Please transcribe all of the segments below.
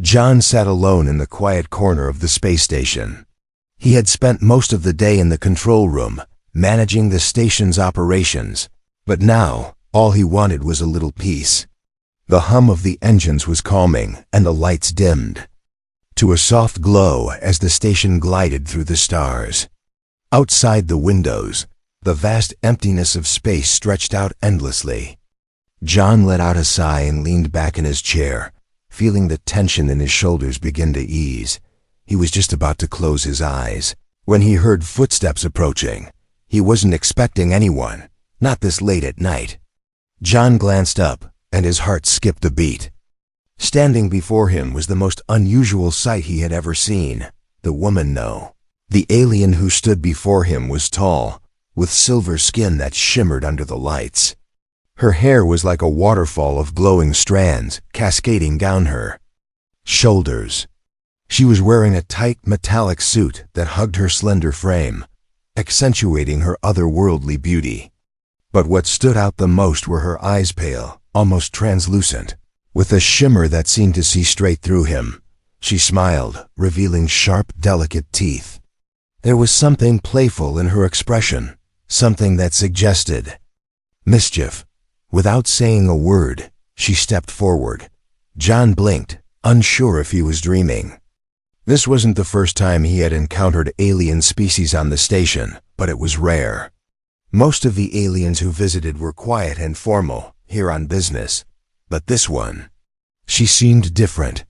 John sat alone in the quiet corner of the space station. He had spent most of the day in the control room, managing the station's operations, but now all he wanted was a little peace. The hum of the engines was calming, and the lights dimmed to a soft glow as the station glided through the stars. Outside the windows, the vast emptiness of space stretched out endlessly. John let out a sigh and leaned back in his chair, feeling the tension in his shoulders begin to ease. He was just about to close his eyes when he heard footsteps approaching. He wasn't expecting anyone, not this late at night. John glanced up, and his heart skipped a beat. Standing before him was the most unusual sight he had ever seen. The woman, no. The alien who stood before him was tall, with silver skin that shimmered under the lights. Her hair was like a waterfall of glowing strands cascading down her shoulders. She was wearing a tight metallic suit that hugged her slender frame, accentuating her otherworldly beauty. But what stood out the most were her eyes, pale, almost translucent, with a shimmer that seemed to see straight through him. She smiled, revealing sharp, delicate teeth. There was something playful in her expression, something that suggested mischief. Without saying a word, she stepped forward. John blinked, unsure if he was dreaming. This wasn't the first time he had encountered alien species on the station, but it was rare. Most of the aliens who visited were quiet and formal, here on business. But this one, she seemed different.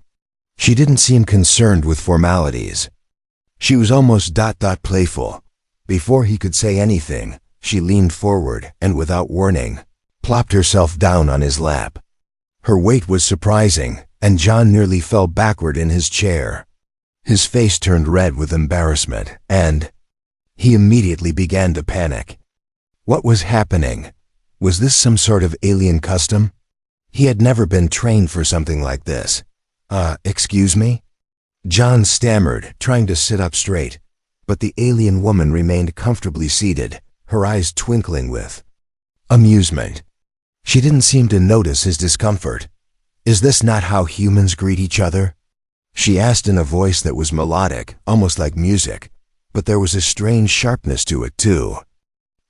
She didn't seem concerned with formalities. She was almost playful. Before he could say anything, she leaned forward and, without warning, plopped herself down on his lap. Her weight was surprising, and John nearly fell backward in his chair. His face turned red with embarrassment, and he immediately began to panic. What was happening? Was this some sort of alien custom? He had never been trained for something like this. Excuse me? John stammered, trying to sit up straight, but the alien woman remained comfortably seated, her eyes twinkling with amusement. She didn't seem to notice his discomfort. Is this not how humans greet each other? She asked in a voice that was melodic, almost like music, but there was a strange sharpness to it too.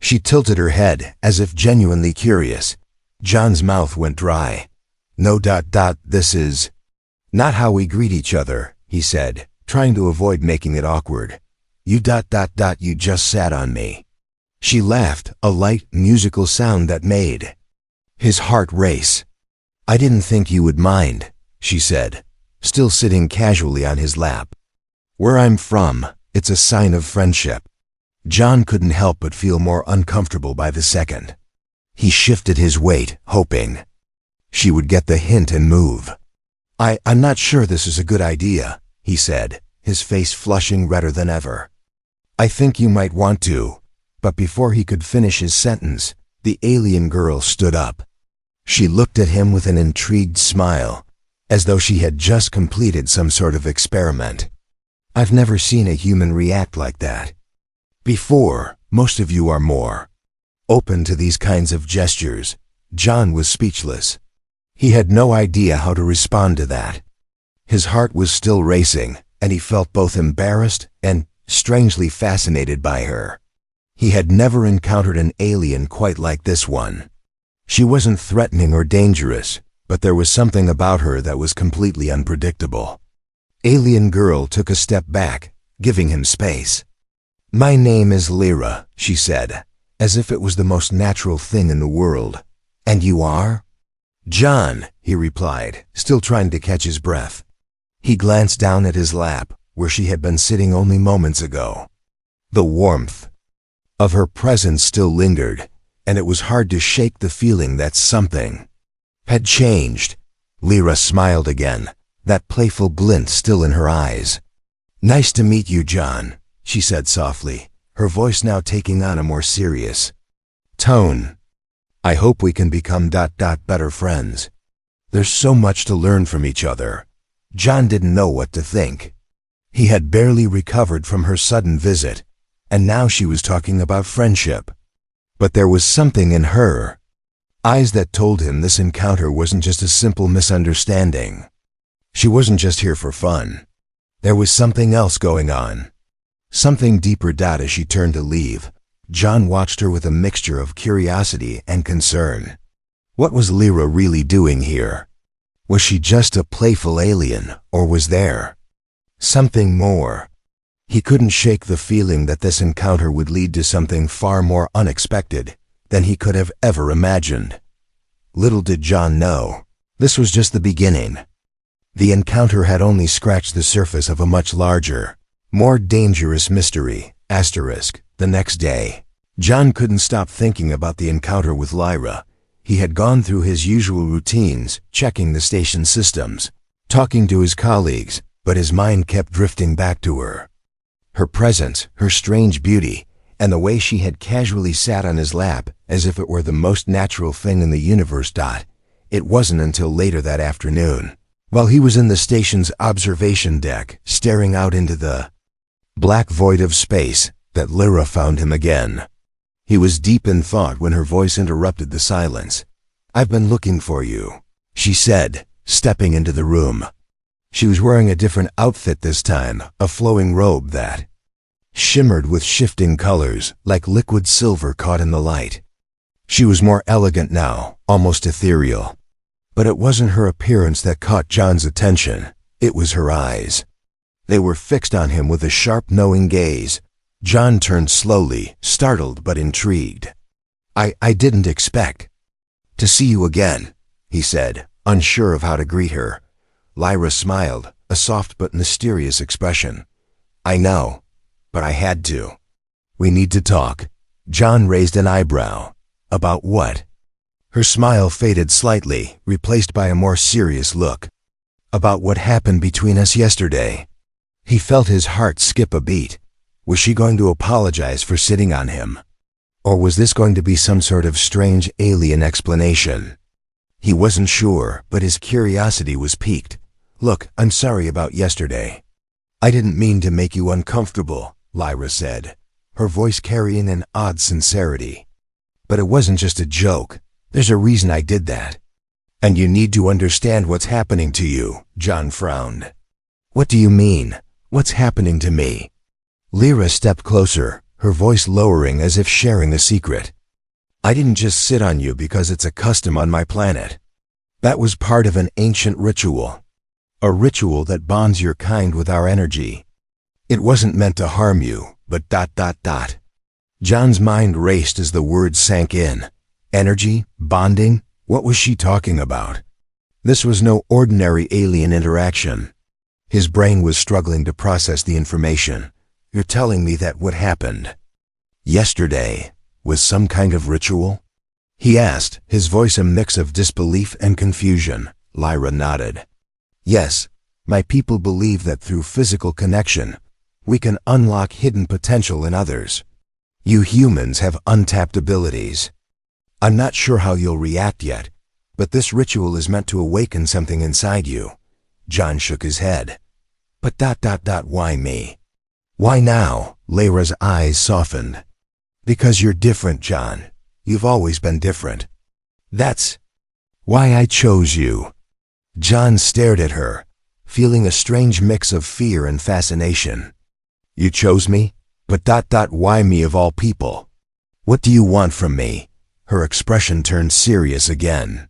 She tilted her head, as if genuinely curious. John's mouth went dry. No. This is not how we greet each other, he said, trying to avoid making it awkward. You. You just sat on me. She laughed, a light, musical sound that made his heart race. I didn't think you would mind, she said, still sitting casually on his lap. Where I'm from, it's a sign of friendship. John couldn't help but feel more uncomfortable by the second. He shifted his weight, hoping she would get the hint and move. I'm not sure this is a good idea, he said, his face flushing redder than ever. I think you might want to. But before he could finish his sentence, the alien girl stood up. She looked at him with an intrigued smile, as though she had just completed some sort of experiment. I've never seen a human react like that before. Most of you are more open to these kinds of gestures. John was speechless. He had no idea how to respond to that. His heart was still racing, and he felt both embarrassed and strangely fascinated by her. He had never encountered an alien quite like this one. She wasn't threatening or dangerous, but there was something about her that was completely unpredictable. Alien girl took a step back, giving him space. My name is Lyra, she said, as if it was the most natural thing in the world. And you are? John, he replied, still trying to catch his breath. He glanced down at his lap, where she had been sitting only moments ago. The warmth of her presence still lingered, and it was hard to shake the feeling that something had changed. Lyra smiled again, that playful glint still in her eyes. Nice to meet you, John, she said softly, her voice now taking on a more serious tone. I hope we can become better friends. There's so much to learn from each other. John didn't know what to think. He had barely recovered from her sudden visit, and now she was talking about friendship. But there was something in her eyes that told him this encounter wasn't just a simple misunderstanding. She wasn't just here for fun. There was something else going on. Something deeper. As she turned to leave, John watched her with a mixture of curiosity and concern. What was Lyra really doing here? Was she just a playful alien, or was there something more? He couldn't shake the feeling that this encounter would lead to something far more unexpected than he could have ever imagined. Little did John know, this was just the beginning. The encounter had only scratched the surface of a much larger, more dangerous mystery. The next day, John couldn't stop thinking about the encounter with Lyra. He had gone through his usual routines, checking the station systems, talking to his colleagues, but his mind kept drifting back to her. Her presence, her strange beauty, and the way she had casually sat on his lap as if it were the most natural thing in the universe. It wasn't until later that afternoon, while he was in the station's observation deck, staring out into the black void of space, that Lyra found him again. He was deep in thought when her voice interrupted the silence. "I've been looking for you," she said, stepping into the room. She was wearing a different outfit this time, a flowing robe that shimmered with shifting colors, like liquid silver caught in the light. She was more elegant now, almost ethereal. But it wasn't her appearance that caught John's attention, it was her eyes. They were fixed on him with a sharp, knowing gaze. John turned slowly, startled but intrigued. I didn't expect to see you again," he said, unsure of how to greet her. Lyra smiled, a soft but mysterious expression. "I know, but I had to. We need to talk." John raised an eyebrow. "About what?" Her smile faded slightly, replaced by a more serious look. "About what happened between us yesterday." He felt his heart skip a beat. Was she going to apologize for sitting on him? Or was this going to be some sort of strange alien explanation? He wasn't sure, but his curiosity was piqued. "Look, I'm sorry about yesterday." "I didn't mean to make you uncomfortable," Lyra said, her voice carrying an odd sincerity. "But it wasn't just a joke. There's a reason I did that. And you need to understand what's happening to you," John frowned. "What do you mean? What's happening to me?" Lyra stepped closer, her voice lowering as if sharing a secret. "I didn't just sit on you because it's a custom on my planet. That was part of an ancient ritual. A ritual that bonds your kind with our energy. It wasn't meant to harm you, but ... John's mind raced as the words sank in. Energy? Bonding? What was she talking about? This was no ordinary alien interaction. His brain was struggling to process the information. "You're telling me that what happened yesterday was some kind of ritual?" he asked, his voice a mix of disbelief and confusion. Lyra nodded. "Yes, my people believe that through physical connection, we can unlock hidden potential in others. You humans have untapped abilities. I'm not sure how you'll react yet, but this ritual is meant to awaken something inside you." John shook his head. "But ... why me?" "Why now?" Lyra's eyes softened. "Because you're different, John. You've always been different. That's why I chose you." John stared at her, feeling a strange mix of fear and fascination. "You chose me? But ... why me of all people? What do you want from me?" Her expression turned serious again.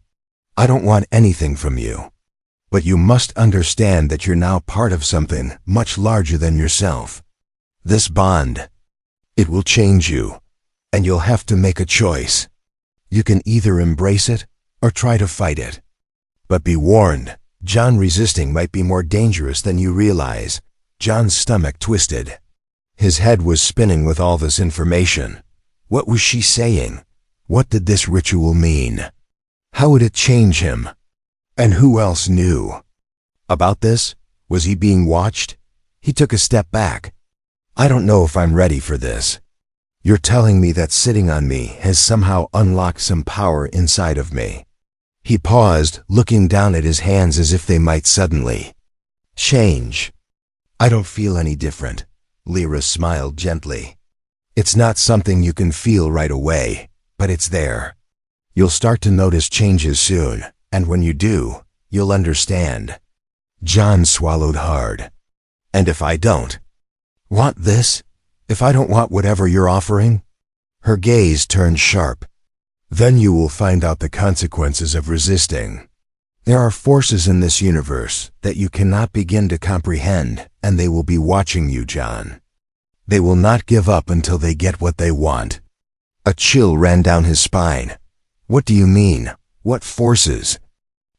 "I don't want anything from you. But you must understand that you're now part of something much larger than yourself. This bond, it will change you, and you'll have to make a choice. You can either embrace it or try to fight it. But be warned, John, resisting might be more dangerous than you realize." John's stomach twisted. His head was spinning with all this information. What was she saying? What did this ritual mean? How would it change him? And who else knew about this? Was he being watched? He took a step back. "I don't know if I'm ready for this. You're telling me that sitting on me has somehow unlocked some power inside of me." He paused, looking down at his hands as if they might suddenly change. "I don't feel any different," Lyra smiled gently. "It's not something you can feel right away, but it's there. You'll start to notice changes soon, and when you do, you'll understand." John swallowed hard. And if I don't want this? If I don't want whatever you're offering? Her gaze turned sharp. Then you will find out the consequences of resisting. There are forces in this universe that you cannot begin to comprehend, and they will be watching you, John. They will not give up until they get what they want. A chill ran down his spine. What do you mean? What forces?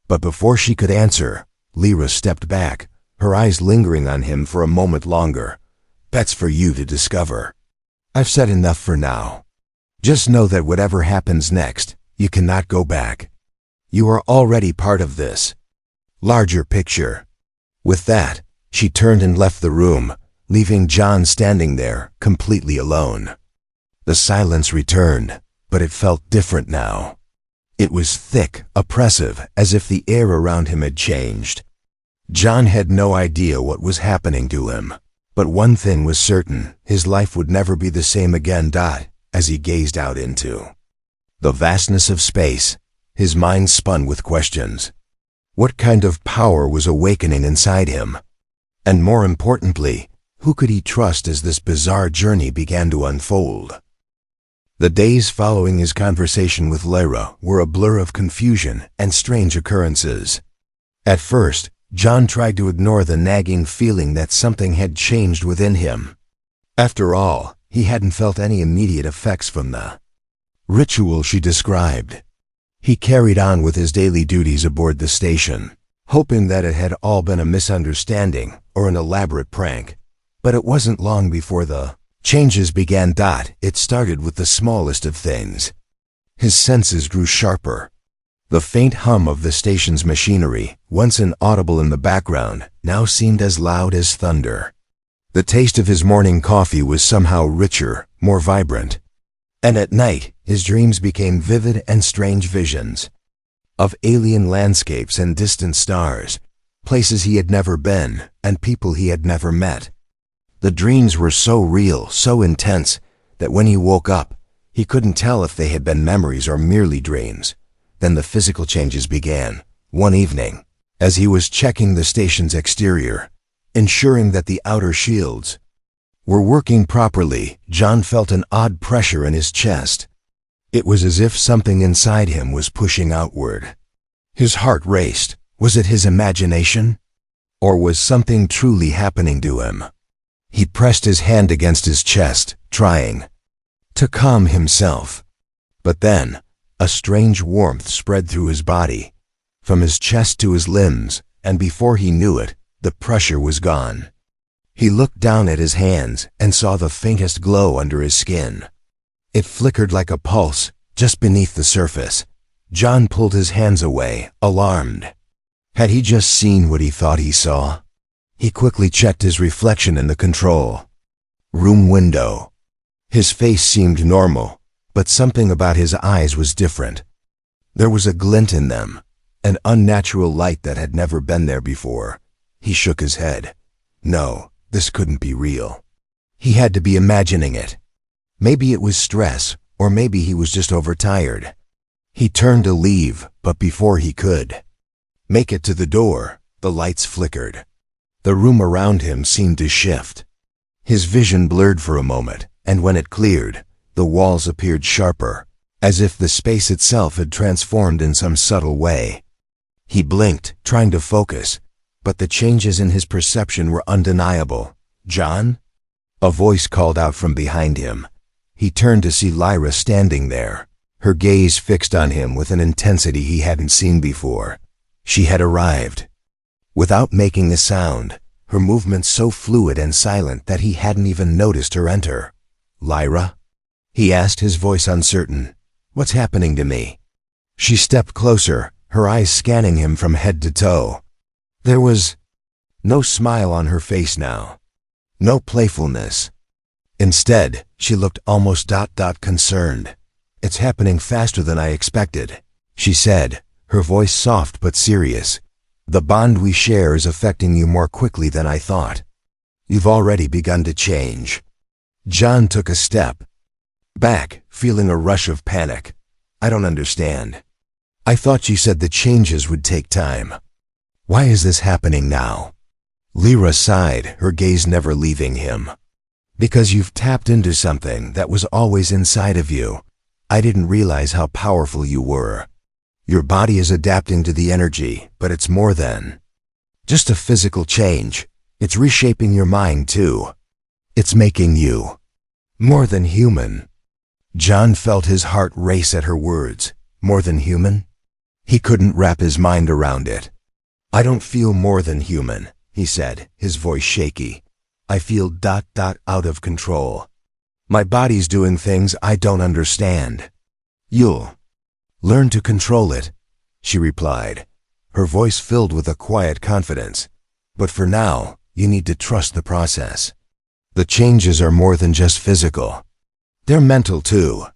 But before she could answer, Lyra stepped back, her eyes lingering on him for a moment longer. That's for you to discover. I've said enough for now. Just know that whatever happens next, you cannot go back. You are already part of this larger picture. With that, she turned and left the room, leaving John standing there, completely alone. The silence returned, but it felt different now. It was thick, oppressive, as if the air around him had changed. John had no idea what was happening to him, but one thing was certain: his life would never be the same again. As he gazed out into the vastness of space, his mind spun with questions. What kind of power was awakening inside him? And more importantly, who could he trust as this bizarre journey began to unfold? The days following his conversation with Lyra were a blur of confusion and strange occurrences. At first, John tried to ignore the nagging feeling that something had changed within him. After all, he hadn't felt any immediate effects from the ritual she described. He carried on with his daily duties aboard the station, hoping that it had all been a misunderstanding or an elaborate prank. But it wasn't long before the changes began. It started with the smallest of things. His senses grew sharper. The faint hum of the station's machinery, once inaudible in the background, now seemed as loud as thunder. The taste of his morning coffee was somehow richer, more vibrant. And at night, his dreams became vivid and strange visions of alien landscapes and distant stars, places he had never been, and people he had never met. The dreams were so real, so intense, that when he woke up, he couldn't tell if they had been memories or merely dreams. Then the physical changes began. One evening, as he was checking the station's exterior, ensuring that the outer shields were working properly, John felt an odd pressure in his chest. It was as if something inside him was pushing outward. His heart raced. Was it his imagination? Or was something truly happening to him? He pressed his hand against his chest, trying to calm himself. But then, a strange warmth spread through his body, from his chest to his limbs, and before he knew it, the pressure was gone. He looked down at his hands and saw the faintest glow under his skin. It flickered like a pulse, just beneath the surface. John pulled his hands away, alarmed. Had he just seen what he thought he saw? He quickly checked his reflection in the control room window. His face seemed normal, but something about his eyes was different. There was a glint in them, an unnatural light that had never been there before. He shook his head. No, this couldn't be real. He had to be imagining it. Maybe it was stress, or maybe he was just overtired. He turned to leave, but before he could make it to the door, the lights flickered. The room around him seemed to shift. His vision blurred for a moment, and when it cleared, the walls appeared sharper, as if the space itself had transformed in some subtle way. He blinked, trying to focus, but the changes in his perception were undeniable. "John?" A voice called out from behind him. He turned to see Lyra standing there, her gaze fixed on him with an intensity he hadn't seen before. She had arrived. Without making a sound, her movements so fluid and silent that he hadn't even noticed her enter. "Lyra?" he asked, his voice uncertain. "What's happening to me?" She stepped closer, her eyes scanning him from head to toe. There was no smile on her face now, no playfulness. Instead, she looked almost concerned. "It's happening faster than I expected," she said, her voice soft but serious. "The bond we share is affecting you more quickly than I thought. You've already begun to change." John took a step back, feeling a rush of panic. "I don't understand. I thought you said the changes would take time." Why is this happening now? Lyra sighed, her gaze never leaving him. Because you've tapped into something that was always inside of you. I didn't realize how powerful you were. Your body is adapting to the energy, but it's more than just a physical change. It's reshaping your mind too. It's making you more than human. John felt his heart race at her words. More than human? He couldn't wrap his mind around it. I don't feel more than human, he said, his voice shaky. I feel ... out of control. My body's doing things I don't understand. You'll learn to control it, she replied, her voice filled with a quiet confidence. But for now, you need to trust the process. The changes are more than just physical. They're mental too.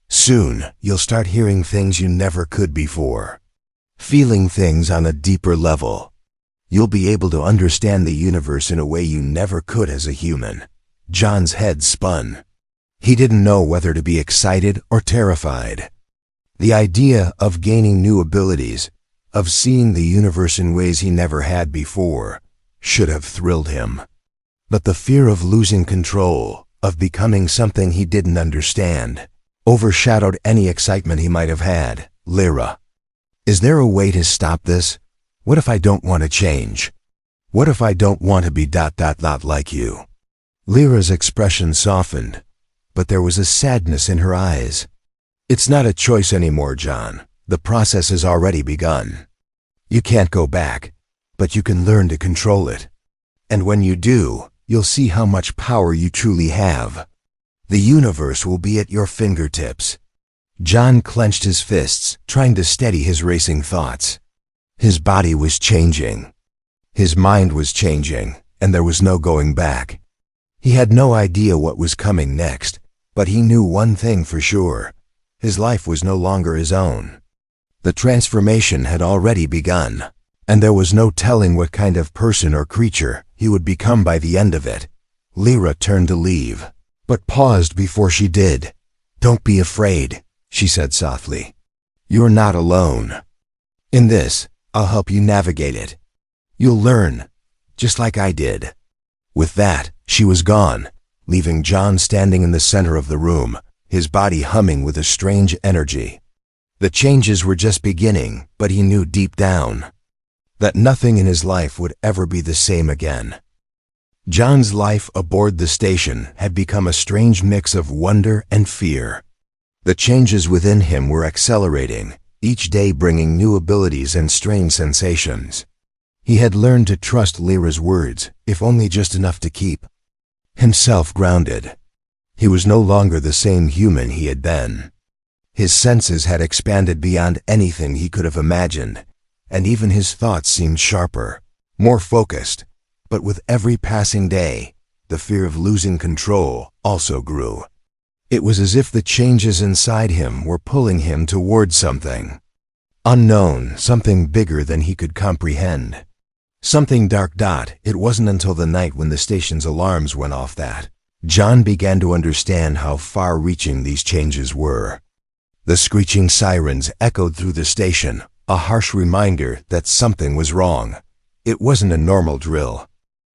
Soon, you'll start hearing things you never could before. Feeling things on a deeper level. You'll be able to understand the universe in a way you never could as a human. John's head spun. He didn't know whether to be excited or terrified. The idea of gaining new abilities, of seeing the universe in ways he never had before, should have thrilled him. But the fear of losing control, of becoming something he didn't understand, overshadowed any excitement he might have had. Lyra, is there a way to stop this? What if I don't want to change? What if I don't want to be ... like you? Lyra's expression softened, but there was a sadness in her eyes. It's not a choice anymore, John. The process has already begun. You can't go back, but you can learn to control it. And when you do, you'll see how much power you truly have. The universe will be at your fingertips. John clenched his fists, trying to steady his racing thoughts. His body was changing. His mind was changing, and there was no going back. He had no idea what was coming next, but he knew one thing for sure. His life was no longer his own. The transformation had already begun, and there was no telling what kind of person or creature he would become by the end of it. Lyra turned to leave, but paused before she did. Don't be afraid, she said softly. You're not alone. In this, I'll help you navigate it. You'll learn, just like I did. With that, she was gone, leaving John standing in the center of the room, his body humming with a strange energy. The changes were just beginning, but he knew deep down that nothing in his life would ever be the same again. John's life aboard the station had become a strange mix of wonder and fear. The changes within him were accelerating, each day bringing new abilities and strange sensations. He had learned to trust Lyra's words, if only just enough to keep himself grounded. He was no longer the same human he had been. His senses had expanded beyond anything he could have imagined, and even his thoughts seemed sharper, more focused. But with every passing day, the fear of losing control also grew. It was as if the changes inside him were pulling him towards something unknown, something bigger than he could comprehend. Something dark. It wasn't until the night when the station's alarms went off that John began to understand how far-reaching these changes were. The screeching sirens echoed through the station, a harsh reminder that something was wrong. It wasn't a normal drill.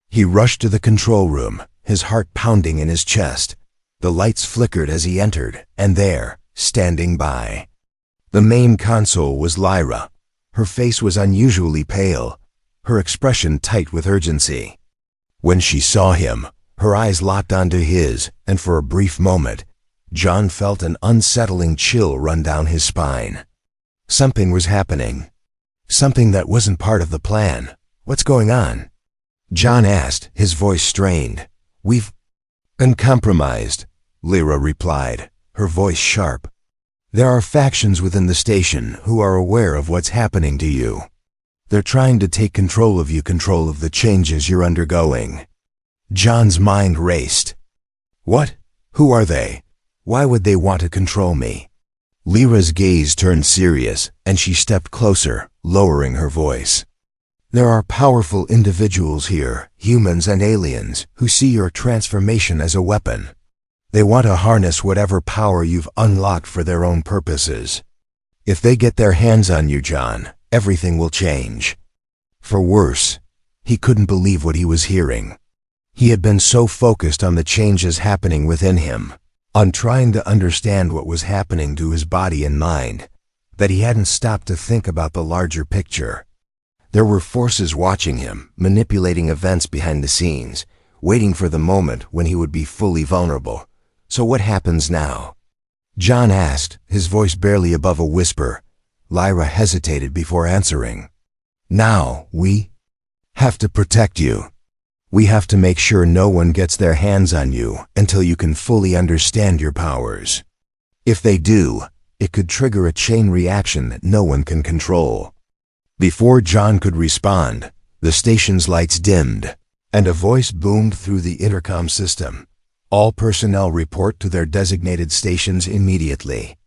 He rushed to the control room, his heart pounding in his chest. The lights flickered as he entered, and there, standing by the main console, was Lyra. Her face was unusually pale, her expression tight with urgency. When she saw him, her eyes locked onto his, and for a brief moment, John felt an unsettling chill run down his spine. Something was happening. Something that wasn't part of the plan. What's going on? John asked, his voice strained. We've been compromised, Lyra replied, her voice sharp. There are factions within the station who are aware of what's happening to you. They're trying to take control of you, control of the changes you're undergoing. John's mind raced. What? Who are they? Why would they want to control me? Lyra's gaze turned serious, and she stepped closer, lowering her voice. There are powerful individuals here, humans and aliens, who see your transformation as a weapon. They want to harness whatever power you've unlocked for their own purposes. If they get their hands on you, John, everything will change. For worse, he couldn't believe what he was hearing. He had been so focused on the changes happening within him, on trying to understand what was happening to his body and mind, that he hadn't stopped to think about the larger picture. There were forces watching him, manipulating events behind the scenes, waiting for the moment when he would be fully vulnerable. So what happens now? John asked, his voice barely above a whisper. Lyra hesitated before answering. Now, we have to protect you. We have to make sure no one gets their hands on you until you can fully understand your powers. If they do, it could trigger a chain reaction that no one can control. Before John could respond, the station's lights dimmed, and a voice boomed through the intercom system. All personnel report to their designated stations immediately.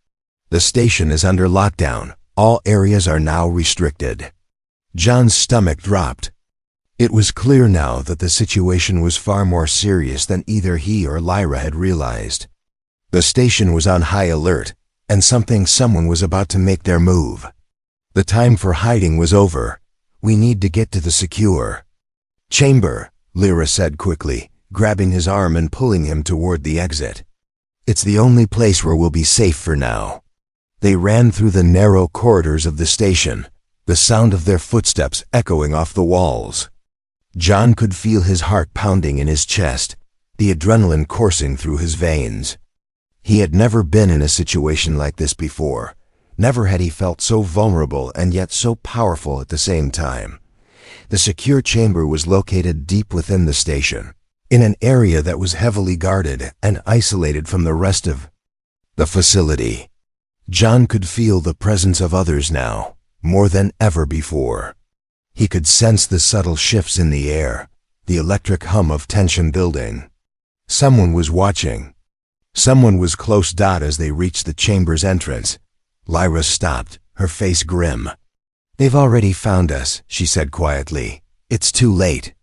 The station is under lockdown. All areas are now restricted. John's stomach dropped. It was clear now that the situation was far more serious than either he or Lyra had realized. The station was on high alert, and someone was about to make their move. The time for hiding was over. We need to get to the secure chamber, Lyra said quickly, grabbing his arm and pulling him toward the exit. It's the only place where we'll be safe for now. They ran through the narrow corridors of the station, the sound of their footsteps echoing off the walls. John could feel his heart pounding in his chest, the adrenaline coursing through his veins. He had never been in a situation like this before. Never had he felt so vulnerable and yet so powerful at the same time. The secure chamber was located deep within the station, in an area that was heavily guarded and isolated from the rest of the facility. John could feel the presence of others now, more than ever before. He could sense the subtle shifts in the air, the electric hum of tension building. Someone was watching. Someone was close. As they reached the chamber's entrance, Lyra stopped, her face grim. They've already found us, she said quietly. It's too late.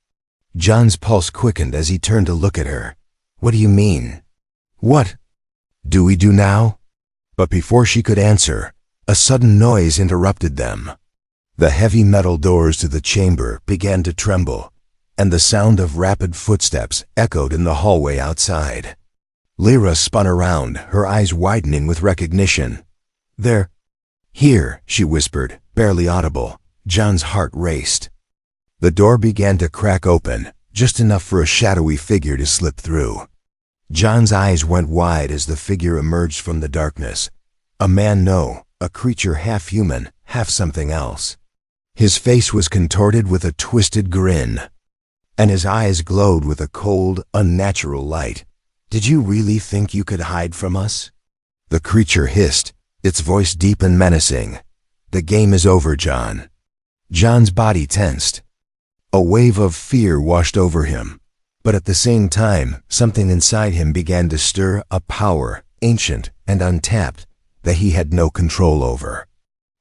John's pulse quickened as he turned to look at her. What do you mean? What do we do now? But before she could answer, a sudden noise interrupted them. The heavy metal doors to the chamber began to tremble, and the sound of rapid footsteps echoed in the hallway outside. Lyra spun around, her eyes widening with recognition. They're here, she whispered, barely audible. John's heart raced. The door began to crack open, just enough for a shadowy figure to slip through. John's eyes went wide as the figure emerged from the darkness. A man, no, a creature half human, half something else. His face was contorted with a twisted grin, and his eyes glowed with a cold, unnatural light. Did you really think you could hide from us? The creature hissed, its voice deep and menacing. The game is over, John. John's body tensed. A wave of fear washed over him, but at the same time, something inside him began to stir, a power, ancient and untapped, that he had no control over.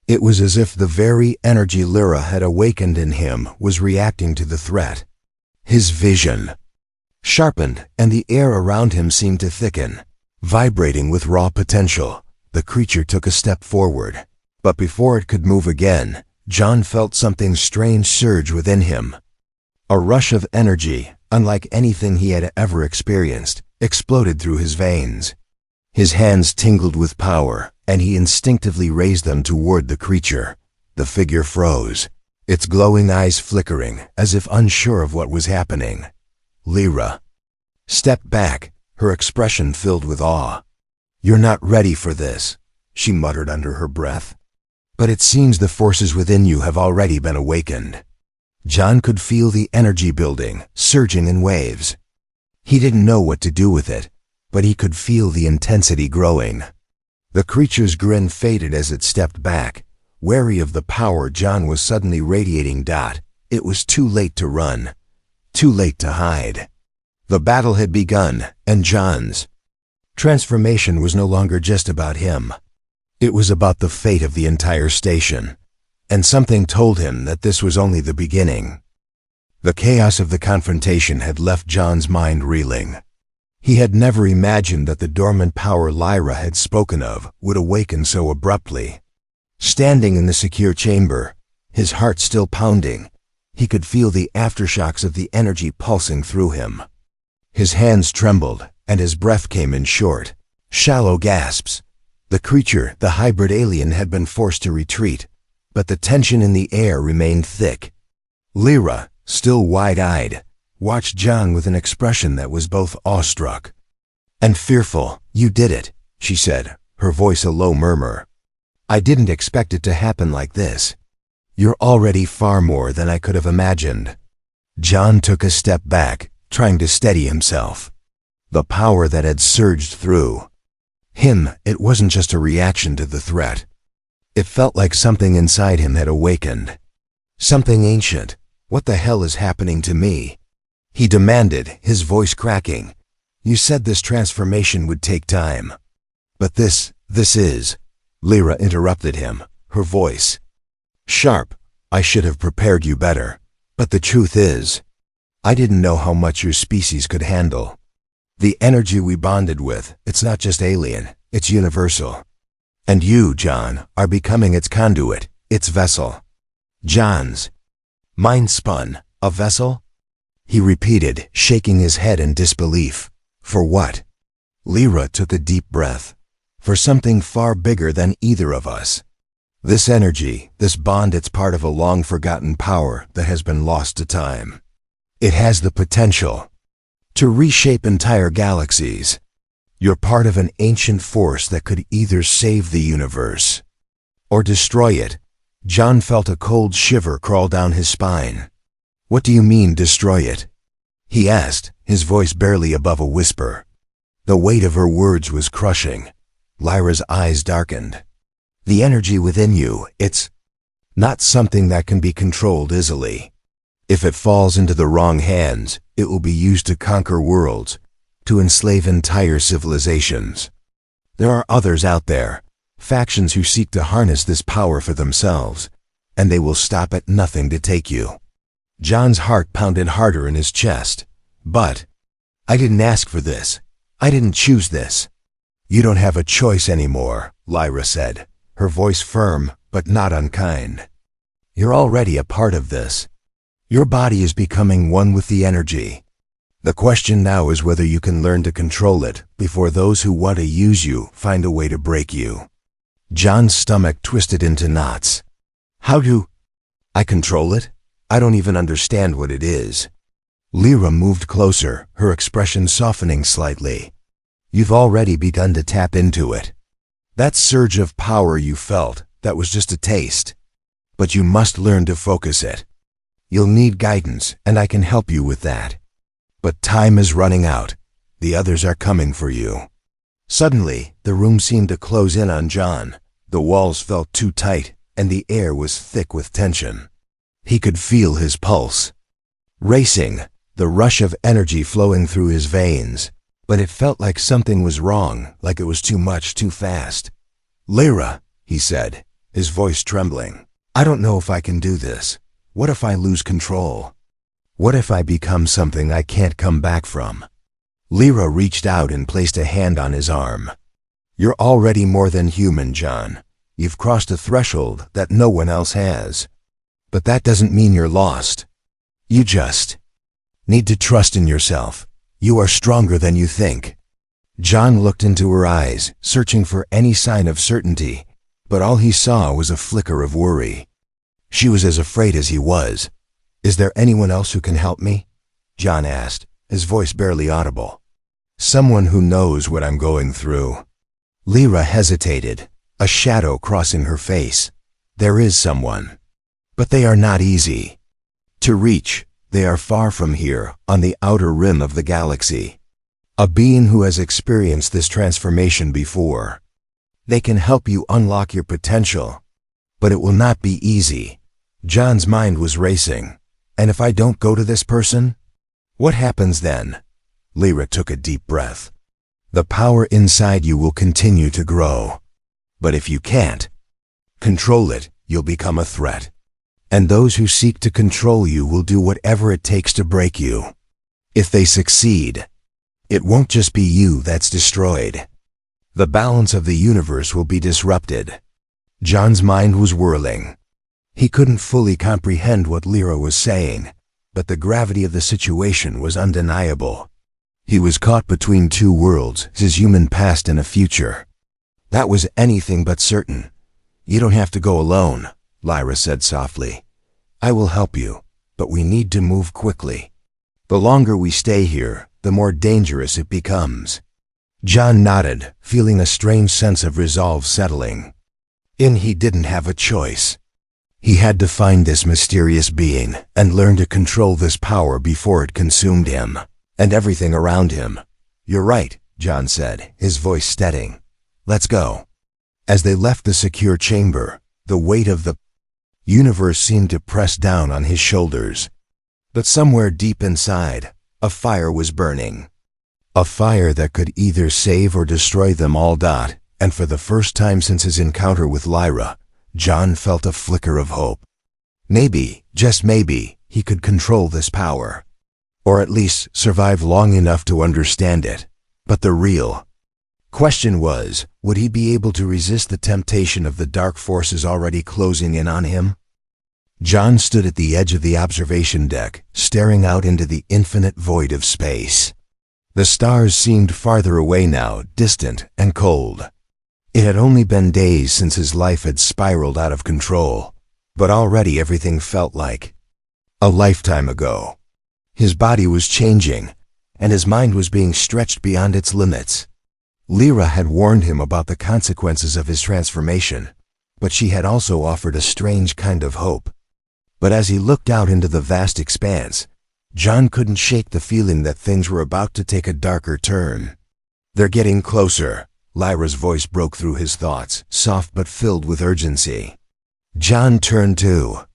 It was as if the very energy Lyra had awakened in him was reacting to the threat. His vision sharpened, and the air around him seemed to thicken, vibrating with raw potential. The creature took a step forward, but before it could move again, John felt something strange surge within him. A rush of energy, unlike anything he had ever experienced, exploded through his veins. His hands tingled with power, and he instinctively raised them toward the creature. The figure froze, its glowing eyes flickering, as if unsure of what was happening. Lyra stepped back, her expression filled with awe. "You're not ready for this," she muttered under her breath. "But it seems the forces within you have already been awakened." John could feel the energy building, surging in waves. He didn't know what to do with it, but he could feel the intensity growing. The creature's grin faded as it stepped back, wary of the power John was suddenly radiating. It was too late to run, too late to hide. The battle had begun, and John's transformation was no longer just about him. It was about the fate of the entire station, and something told him that this was only the beginning. The chaos of the confrontation had left John's mind reeling. He had never imagined that the dormant power Lyra had spoken of would awaken so abruptly. Standing in the secure chamber, his heart still pounding, He could feel the aftershocks of the energy pulsing through him. His hands trembled, and his breath came in short, shallow gasps. The creature, the hybrid alien, had been forced to retreat, but the tension in the air remained thick. Lyra, still wide-eyed, watched John with an expression that was both awestruck and fearful. "You did it," she said, her voice a low murmur. "I didn't expect it to happen like this. You're already far more than I could have imagined." John took a step back, trying to steady himself. The power that had surged through him, it wasn't just a reaction to the threat. It felt like something inside him had awakened. Something ancient. "What the hell is happening to me?" he demanded, his voice cracking. "You said this transformation would take time." "But this is," Lyra interrupted him, her voice sharp. "I should have prepared you better. But the truth is, I didn't know how much your species could handle. The energy we bonded with, it's not just alien, it's universal. And you, John, are becoming its conduit, its vessel." John's mind spun. "A vessel?" he repeated, shaking his head in disbelief. "For what?" Lyra took a deep breath. "For something far bigger than either of us. This energy, this bond, it's part of a long-forgotten power that has been lost to time. It has the potential to reshape entire galaxies. You're part of an ancient force that could either save the universe or destroy it." John felt a cold shiver crawl down his spine. "What do you mean, destroy it?" he asked, his voice barely above a whisper. The weight of her words was crushing. Lyra's eyes darkened. "The energy within you, it's not something that can be controlled easily. If it falls into the wrong hands, it will be used to conquer worlds, to enslave entire civilizations. There are others out there, factions who seek to harness this power for themselves, and they will stop at nothing to take you." John's heart pounded harder in his chest. "But I didn't ask for this. I didn't choose this." "You don't have a choice anymore," Lyra said, her voice firm but not unkind. "You're already a part of this. Your body is becoming one with the energy. The question now is whether you can learn to control it before those who want to use you find a way to break you." John's stomach twisted into knots. "How do I control it? I don't even understand what it is." Lyra moved closer, her expression softening slightly. "You've already begun to tap into it. That surge of power you felt, that was just a taste. But you must learn to focus it. You'll need guidance, and I can help you with that. But time is running out. The others are coming for you." Suddenly, the room seemed to close in on John. The walls felt too tight, and the air was thick with tension. He could feel his pulse racing, the rush of energy flowing through his veins. But it felt like something was wrong, like it was too much, too fast. "Lyra," he said, his voice trembling, "I don't know if I can do this. What if I lose control? What if I become something I can't come back from?" Lyra reached out and placed a hand on his arm. "You're already more than human, John. You've crossed a threshold that no one else has. But that doesn't mean you're lost. You just need to trust in yourself. You are stronger than you think." John looked into her eyes, searching for any sign of certainty, but all he saw was a flicker of worry. She was as afraid as he was. "Is there anyone else who can help me?" John asked, his voice barely audible. "Someone who knows what I'm going through." Lyra hesitated, a shadow crossing her face. "There is someone. But they are not easy to reach. They are far from here, on the outer rim of the galaxy. A being who has experienced this transformation before. They can help you unlock your potential. But it will not be easy." John's mind was racing. "And if I don't go to this person? What happens then?" Lyra took a deep breath. "The power inside you will continue to grow. But if you can't control it, you'll become a threat. And those who seek to control you will do whatever it takes to break you. If they succeed, it won't just be you that's destroyed. The balance of the universe will be disrupted." John's mind was whirling. He couldn't fully comprehend what Lyra was saying, but the gravity of the situation was undeniable. He was caught between two worlds, his human past and a future. That was anything but certain. "You don't have to go alone," Lyra said softly. "I will help you, but we need to move quickly. The longer we stay here, the more dangerous it becomes." John nodded, feeling a strange sense of resolve settling. He didn't have a choice. He had to find this mysterious being and learn to control this power before it consumed him and everything around him. "You're right," John said, his voice steadying. "Let's go." As they left the secure chamber, the weight of the universe seemed to press down on his shoulders. But somewhere deep inside, a fire was burning. A fire that could either save or destroy them all. And for the first time since his encounter with Lyra, John felt a flicker of hope. Maybe, just maybe, he could control this power. Or at least survive long enough to understand it. But the real question was, would he be able to resist the temptation of the dark forces already closing in on him? John stood at the edge of the observation deck, staring out into the infinite void of space. The stars seemed farther away now, distant and cold. It had only been days since his life had spiraled out of control, but already everything felt like a lifetime ago. His body was changing, and his mind was being stretched beyond its limits. Lyra had warned him about the consequences of his transformation, but she had also offered a strange kind of hope. But as he looked out into the vast expanse, John couldn't shake the feeling that things were about to take a darker turn. "They're getting closer," Lyra's voice broke through his thoughts, soft but filled with urgency. John turned to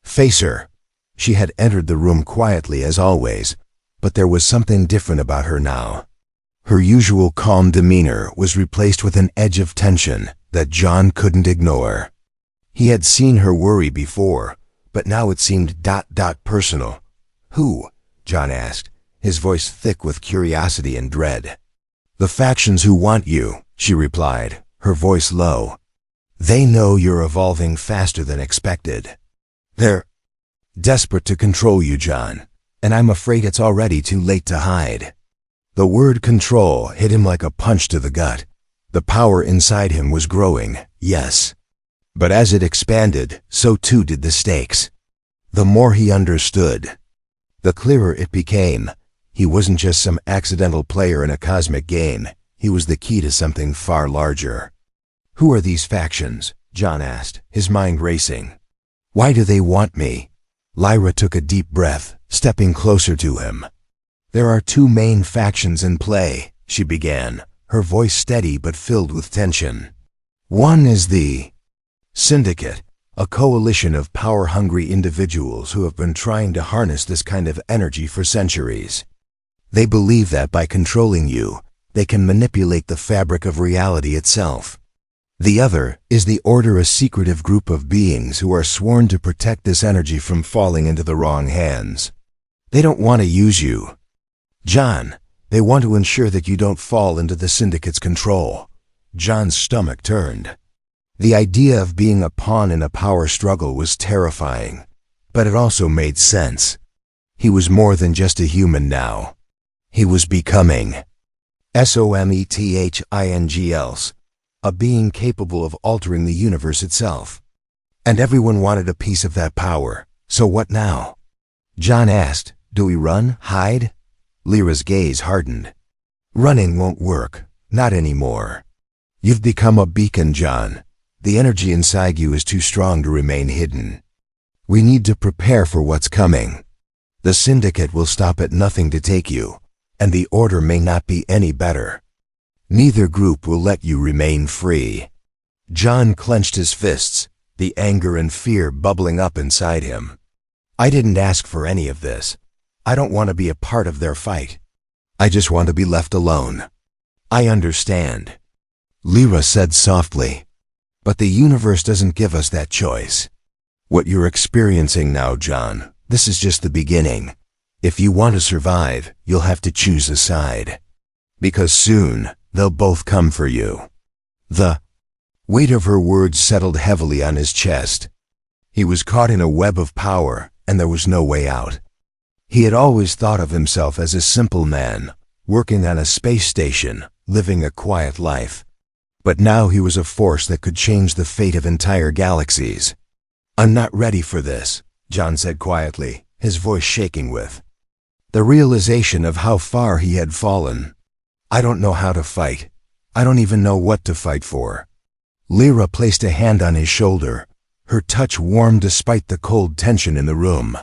face her. She had entered the room quietly as always, but there was something different about her now. Her usual calm demeanor was replaced with an edge of tension that John couldn't ignore. He had seen her worry before, but now it seemed personal. "Who?" John asked, his voice thick with curiosity and dread. "The factions who want you," she replied, her voice low. "They know you're evolving faster than expected. They're desperate to control you, John, and I'm afraid it's already too late to hide." The word control hit him like a punch to the gut. The power inside him was growing, yes. But as it expanded, so too did the stakes. The more he understood, the clearer it became. He wasn't just some accidental player in a cosmic game. He was the key to something far larger. "Who are these factions?" John asked, his mind racing. "Why do they want me?" Lyra took a deep breath, stepping closer to him. "There are two main factions in play," she began, her voice steady but filled with tension. "One is the Syndicate, a coalition of power-hungry individuals who have been trying to harness this kind of energy for centuries. They believe that by controlling you, they can manipulate the fabric of reality itself. The other is the Order, a secretive group of beings who are sworn to protect this energy from falling into the wrong hands. They don't want to use you, John. They want to ensure that you don't fall into the Syndicate's control." John's stomach turned. The idea of being a pawn in a power struggle was terrifying, but it also made sense. He was more than just a human now. He was becoming something, a being capable of altering the universe itself. And everyone wanted a piece of that power. So what now? John asked. "Do we run? Hide?" Lyra's gaze hardened. "Running won't work. Not anymore. You've become a beacon, John. The energy inside you is too strong to remain hidden. We need to prepare for what's coming. The Syndicate will stop at nothing to take you, and the Order may not be any better. Neither group will let you remain free." John clenched his fists, the anger and fear bubbling up inside him. "I didn't ask for any of this. I don't want to be a part of their fight. I just want to be left alone." "I understand," Lyra said softly. "But the universe doesn't give us that choice. What you're experiencing now, John, this is just the beginning. If you want to survive, you'll have to choose a side. Because soon, they'll both come for you." The weight of her words settled heavily on his chest. He was caught in a web of power, and there was no way out. He had always thought of himself as a simple man, working on a space station, living a quiet life. But now he was a force that could change the fate of entire galaxies. "I'm not ready for this," John said quietly, his voice shaking with the realization of how far he had fallen. "I don't know how to fight. I don't even know what to fight for." Lyra placed a hand on his shoulder, her touch warm despite the cold tension in the room.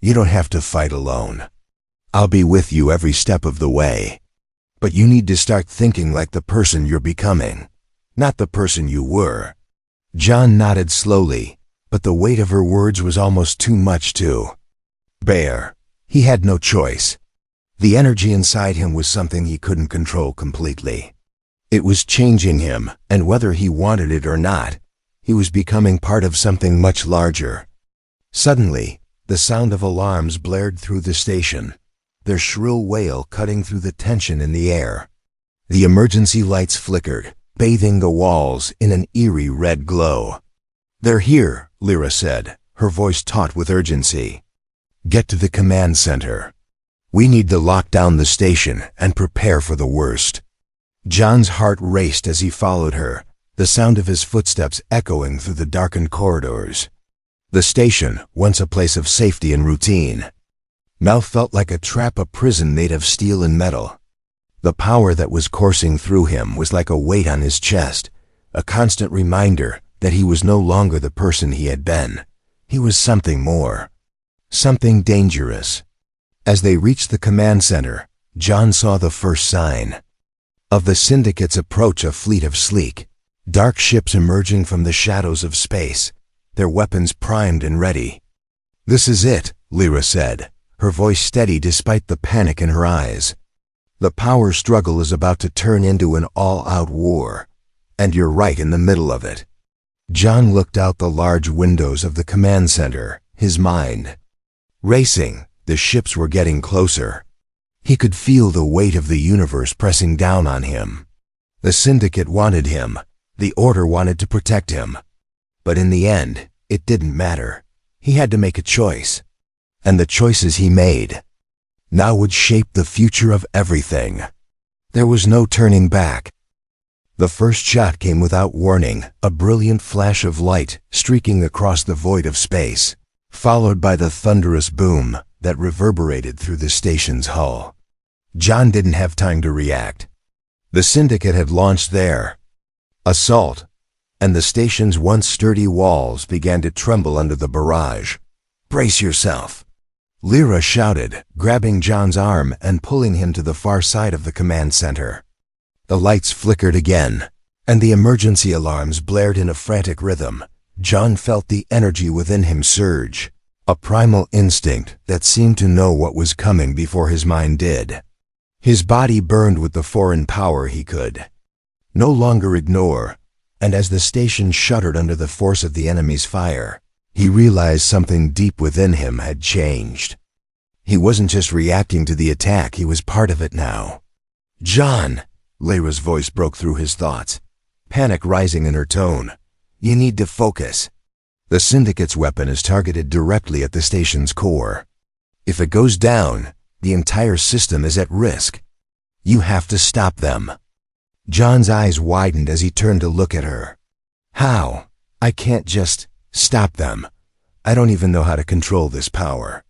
"You don't have to fight alone. I'll be with you every step of the way. But you need to start thinking like the person you're becoming, not the person you were." John nodded slowly, but the weight of her words was almost too much to bear. He had no choice. The energy inside him was something he couldn't control completely. It was changing him, and whether he wanted it or not, he was becoming part of something much larger. Suddenly, the sound of alarms blared through the station, their shrill wail cutting through the tension in the air. The emergency lights flickered, bathing the walls in an eerie red glow. "They're here," Lyra said, her voice taut with urgency. "Get to the command center. We need to lock down the station and prepare for the worst." John's heart raced as he followed her, the sound of his footsteps echoing through the darkened corridors. The station, once a place of safety and routine, now felt like a trap, a prison made of steel and metal. The power that was coursing through him was like a weight on his chest, a constant reminder that he was no longer the person he had been. He was something more, something dangerous. As they reached the command center, John saw the first sign of the Syndicate's approach, a fleet of sleek, dark ships emerging from the shadows of space, their weapons primed and ready. "This is it," Lyra said, her voice steady despite the panic in her eyes. "The power struggle is about to turn into an all-out war, and you're right in the middle of it." John looked out the large windows of the command center, his mind racing. The ships were getting closer. He could feel the weight of the universe pressing down on him. The Syndicate wanted him. The Order wanted to protect him. But in the end, it didn't matter. He had to make a choice. And the choices he made now would shape the future of everything. There was no turning back. The first shot came without warning, a brilliant flash of light streaking across the void of space, followed by the thunderous boom that reverberated through the station's hull. John didn't have time to react. The Syndicate had launched their assault, and the station's once sturdy walls began to tremble under the barrage. "Brace yourself," Lyra shouted, grabbing John's arm and pulling him to the far side of the command center. The lights flickered again, and the emergency alarms blared in a frantic rhythm. John felt the energy within him surge, a primal instinct that seemed to know what was coming before his mind did. His body burned with the foreign power he could no longer ignore, and as the station shuddered under the force of the enemy's fire, he realized something deep within him had changed. He wasn't just reacting to the attack, he was part of it now. "John," Lyra's voice broke through his thoughts, panic rising in her tone. "You need to focus. The Syndicate's weapon is targeted directly at the station's core. If it goes down, the entire system is at risk. You have to stop them." John's eyes widened as he turned to look at her. "How? I can't just stop them. I don't even know how to control this power.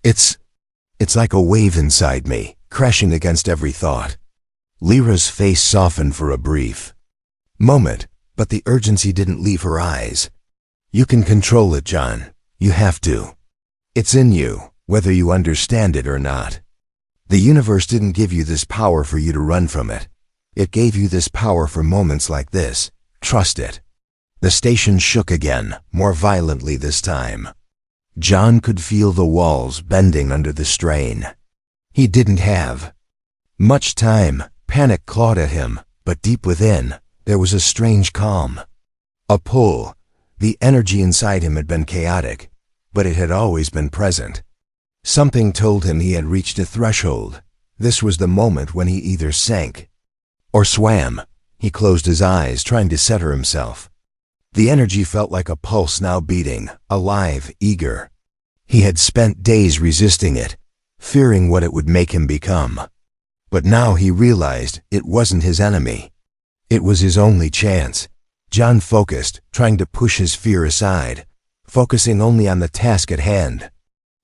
It's like a wave inside me, crashing against every thought." Lyra's face softened for a brief moment, but the urgency didn't leave her eyes. "You can control it, John. You have to. It's in you, whether you understand it or not. The universe didn't give you this power for you to run from it. It gave you this power for moments like this. Trust it." The station shook again, more violently this time. John could feel the walls bending under the strain. He didn't have much time. Panic clawed at him, but deep within, there was a strange calm. A pull. The energy inside him had been chaotic, but it had always been present. Something told him he had reached a threshold. This was the moment when he either sank or swam. He closed his eyes, trying to center himself. The energy felt like a pulse now beating, alive, eager. He had spent days resisting it, fearing what it would make him become. But now he realized it wasn't his enemy. It was his only chance. John focused, trying to push his fear aside, focusing only on the task at hand.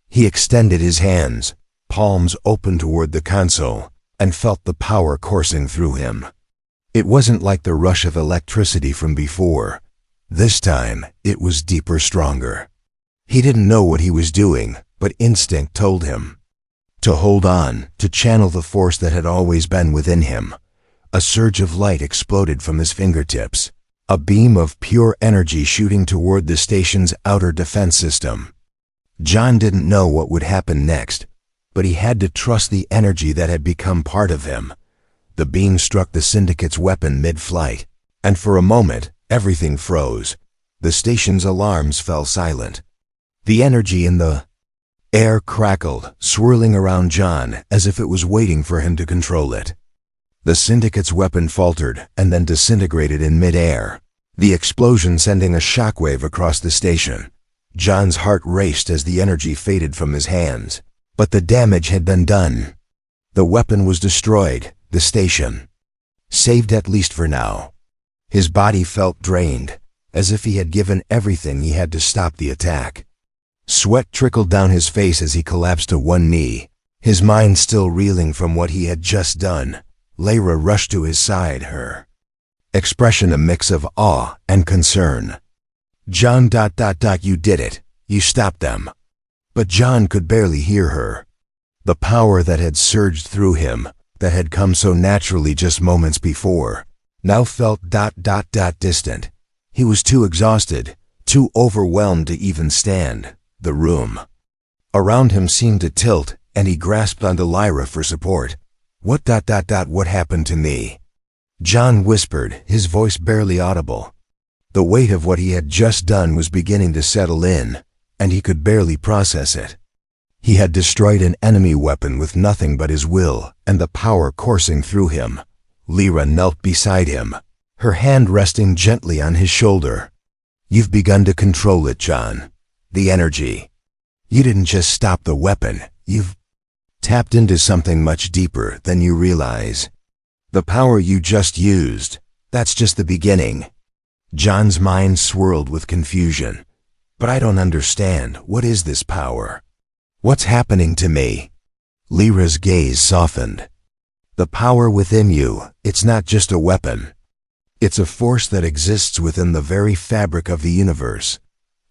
He extended his hands, palms open toward the console, and felt the power coursing through him. It wasn't like the rush of electricity from before. This time, it was deeper, stronger. He didn't know what he was doing, but instinct told him to hold on, to channel the force that had always been within him. A surge of light exploded from his fingertips, a beam of pure energy shooting toward the station's outer defense system. John didn't know what would happen next, but he had to trust the energy that had become part of him. The beam struck the Syndicate's weapon mid-flight, and for a moment, everything froze. The station's alarms fell silent. The energy in the air crackled, swirling around John as if it was waiting for him to control it. The Syndicate's weapon faltered and then disintegrated in mid-air, the explosion sending a shockwave across the station. John's heart raced as the energy faded from his hands, but the damage had been done. The weapon was destroyed, the station saved, at least for now. His body felt drained, as if he had given everything he had to stop the attack. Sweat trickled down his face as he collapsed to one knee, his mind still reeling from what he had just done. Lyra rushed to his side, her expression a mix of awe and concern. "John, you did it. You stopped them." But John could barely hear her. The power that had surged through him, that had come so naturally just moments before, now felt distant. He was too exhausted, too overwhelmed to even stand. The room around him seemed to tilt, and he grasped onto Lyra for support. What happened to me?" John whispered, his voice barely audible. The weight of what he had just done was beginning to settle in, and he could barely process it. He had destroyed an enemy weapon with nothing but his will and the power coursing through him. Lyra knelt beside him, her hand resting gently on his shoulder. "You've begun to control it, John. The energy. You didn't just stop the weapon, you've tapped into something much deeper than you realize. The power you just used, that's just the beginning." John's mind swirled with confusion. "But I don't understand. What is this power? What's happening to me?" Lyra's gaze softened. "The power within you, it's not just a weapon. It's a force that exists within the very fabric of the universe.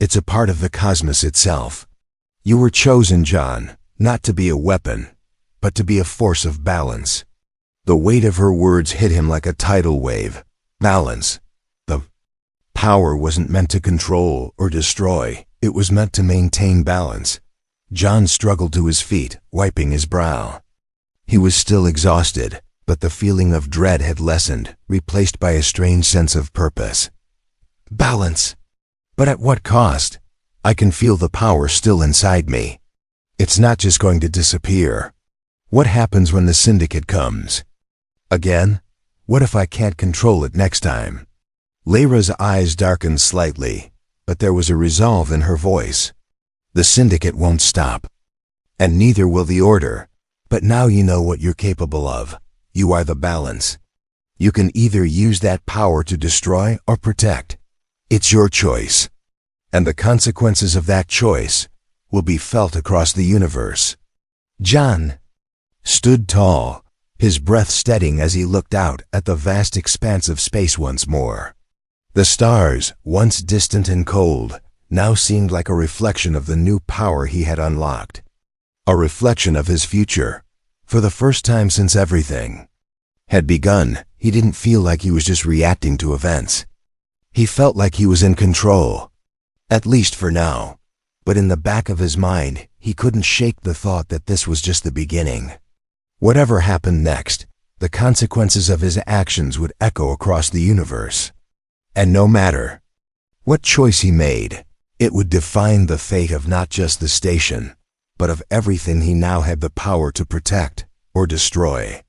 It's a part of the cosmos itself. You were chosen, John, not to be a weapon, but to be a force of balance." The weight of her words hit him like a tidal wave. Balance. The power wasn't meant to control or destroy. It was meant to maintain balance. John struggled to his feet, wiping his brow. He was still exhausted, but the feeling of dread had lessened, replaced by a strange sense of purpose. Balance. But at what cost? I can feel the power still inside me. It's not just going to disappear. What happens when the Syndicate comes? Again? What if I can't control it next time? Lyra's eyes darkened slightly, but there was a resolve in her voice. The Syndicate won't stop. And neither will the Order. But now you know what you're capable of. You are the balance. You can either use that power to destroy or protect. It's your choice. And the consequences of that choice will be felt across the universe. John stood tall, his breath steadying as he looked out at the vast expanse of space once more. The stars, once distant and cold, now seemed like a reflection of the new power he had unlocked. A reflection of his future. For the first time since everything had begun, he didn't feel like he was just reacting to events. He felt like he was in control. At least for now. But in the back of his mind, he couldn't shake the thought that this was just the beginning. Whatever happened next, the consequences of his actions would echo across the universe. And no matter what choice he made, it would define the fate of not just the station, but of everything he now had the power to protect or destroy.